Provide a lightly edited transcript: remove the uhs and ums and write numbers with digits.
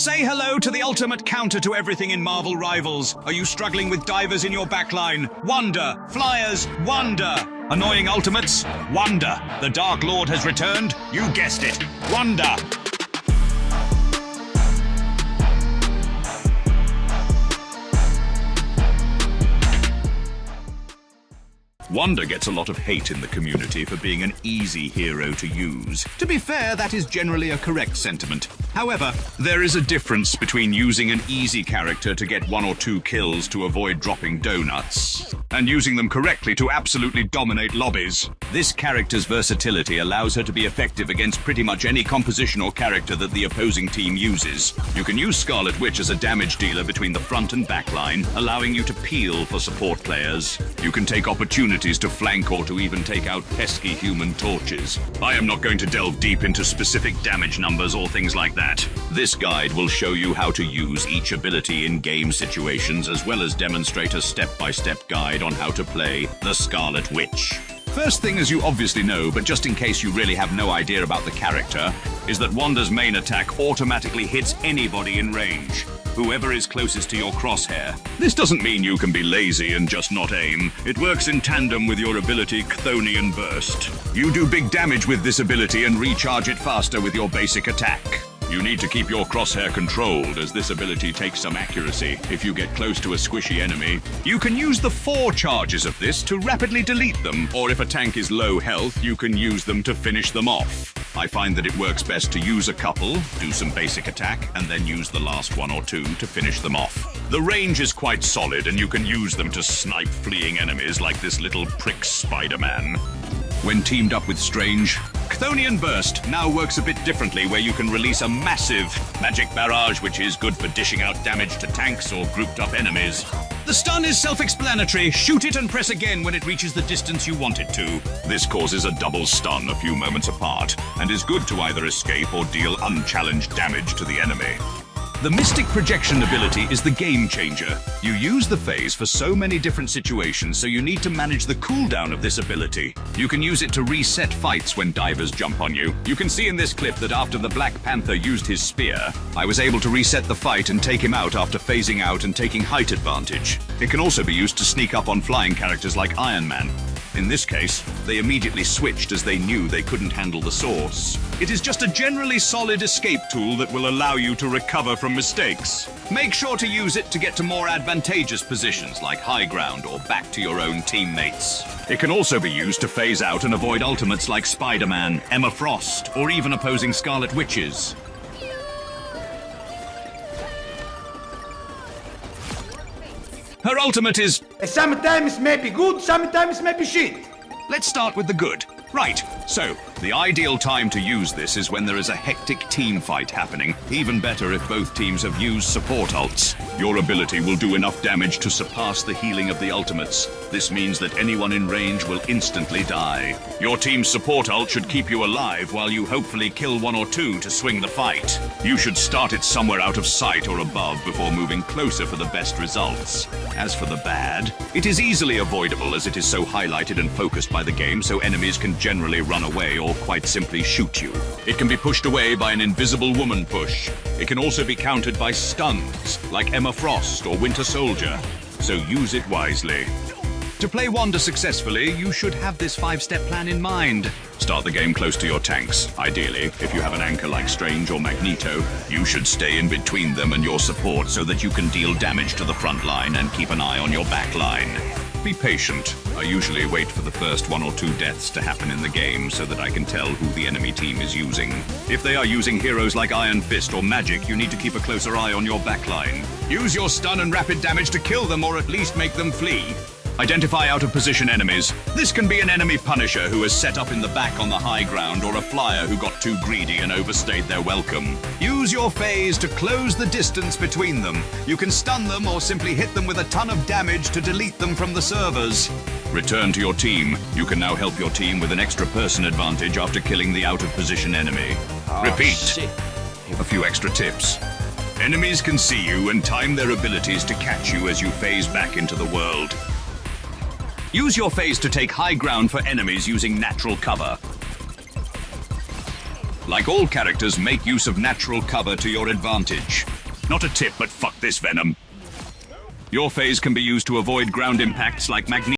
Say hello to the ultimate counter to everything in Marvel Rivals. Are you struggling with divers in your backline? Wonder. Flyers. Wonder. Annoying ultimates? Wonder. The Dark Lord has returned? You guessed it. Wonder. Wonder gets a lot of hate in the community for being an easy hero to use. To be fair, that is generally a correct sentiment. However, there is a difference between using an easy character to get 1 or 2 kills to avoid dropping donuts, and using them correctly to absolutely dominate lobbies. This character's versatility allows her to be effective against pretty much any composition or character that the opposing team uses. You can use Scarlet Witch as a damage dealer between the front and back line, allowing you to peel for support players. You can take opportunities to flank or to even take out pesky human torches. I am not going to delve deep into specific damage numbers or things like that. This guide will show you how to use each ability in game situations, as well as demonstrate a step-by-step guide on how to play the Scarlet Witch. First thing, as you obviously know, but just in case you really have no idea about the character, is that Wanda's main attack automatically hits anybody in range. Whoever is closest to your crosshair. This doesn't mean you can be lazy and just not aim. It works in tandem with your ability Chthonian Burst. You do big damage with this ability and recharge it faster with your basic attack. You need to keep your crosshair controlled, as this ability takes some accuracy if you get close to a squishy enemy. You can use the 4 charges of this to rapidly delete them, or if a tank is low health, you can use them to finish them off. I find that it works best to use a couple, do some basic attack, and then use the last 1 or 2 to finish them off. The range is quite solid, and you can use them to snipe fleeing enemies like this little prick Spider-Man. When teamed up with Strange, Chthonian Burst now works a bit differently, where you can release a massive magic barrage, which is good for dishing out damage to tanks or grouped up enemies. The stun is self-explanatory. Shoot it and press again when it reaches the distance you want it to. This causes a double stun a few moments apart, and is good to either escape or deal unchallenged damage to the enemy. The Mystic Projection ability is the game changer. You use the phase for so many different situations, so you need to manage the cooldown of this ability. You can use it to reset fights when divers jump on you. You can see in this clip that after the Black Panther used his spear, I was able to reset the fight and take him out after phasing out and taking height advantage. It can also be used to sneak up on flying characters like Ironman. In this case, they immediately switched as they knew they couldn't handle the source. It is just a generally solid escape tool that will allow you to recover from mistakes. Make sure to use it to get to more advantageous positions like high ground or back to your own teammates. It can also be used to phase out and avoid ultimates like Spider-Man, Emma Frost, or even opposing Scarlet Witches. Her ultimate is... Sometimes may be good, sometimes may be shit. Let's start with the good. Right, so, the ideal time to use this is when there is a hectic team fight happening. Even better if both teams have used support ults. Your ability will do enough damage to surpass the healing of the ultimates. This means that anyone in range will instantly die. Your team's support ult should keep you alive while you hopefully kill 1 or 2 to swing the fight. You should start it somewhere out of sight or above before moving closer for the best results. As for the bad, it is easily avoidable as it is so highlighted and focused by the game, so enemies can generally run away or quite simply shoot you. It can be pushed away by an invisible woman push. It can also be countered by stuns, like Emma Frost or Winter Soldier, so use it wisely. To play Wanda successfully, you should have this 5-step plan in mind. Start the game close to your tanks. Ideally, if you have an anchor like Strange or Magneto, you should stay in between them and your support so that you can deal damage to the front line and keep an eye on your back line. Be patient. I usually wait for the first 1 or 2 deaths to happen in the game so that I can tell who the enemy team is using. If they are using heroes like Iron Fist or Magic, you need to keep a closer eye on your backline. Use your stun and rapid damage to kill them or at least make them flee. Identify out-of-position enemies. This can be an enemy Punisher who is set up in the back on the high ground, or a flyer who got too greedy and overstayed their welcome. Use your phase to close the distance between them. You can stun them or simply hit them with a ton of damage to delete them from the servers. Return to your team. You can now help your team with an extra person advantage after killing the out-of-position enemy. Repeat. Shit. A few extra tips. Enemies can see you and time their abilities to catch you as you phase back into the world. Use your phase to take high ground for enemies using natural cover. Like all characters, make use of natural cover to your advantage. Not a tip, but fuck this venom. Your phase can be used to avoid ground impacts like magnetic.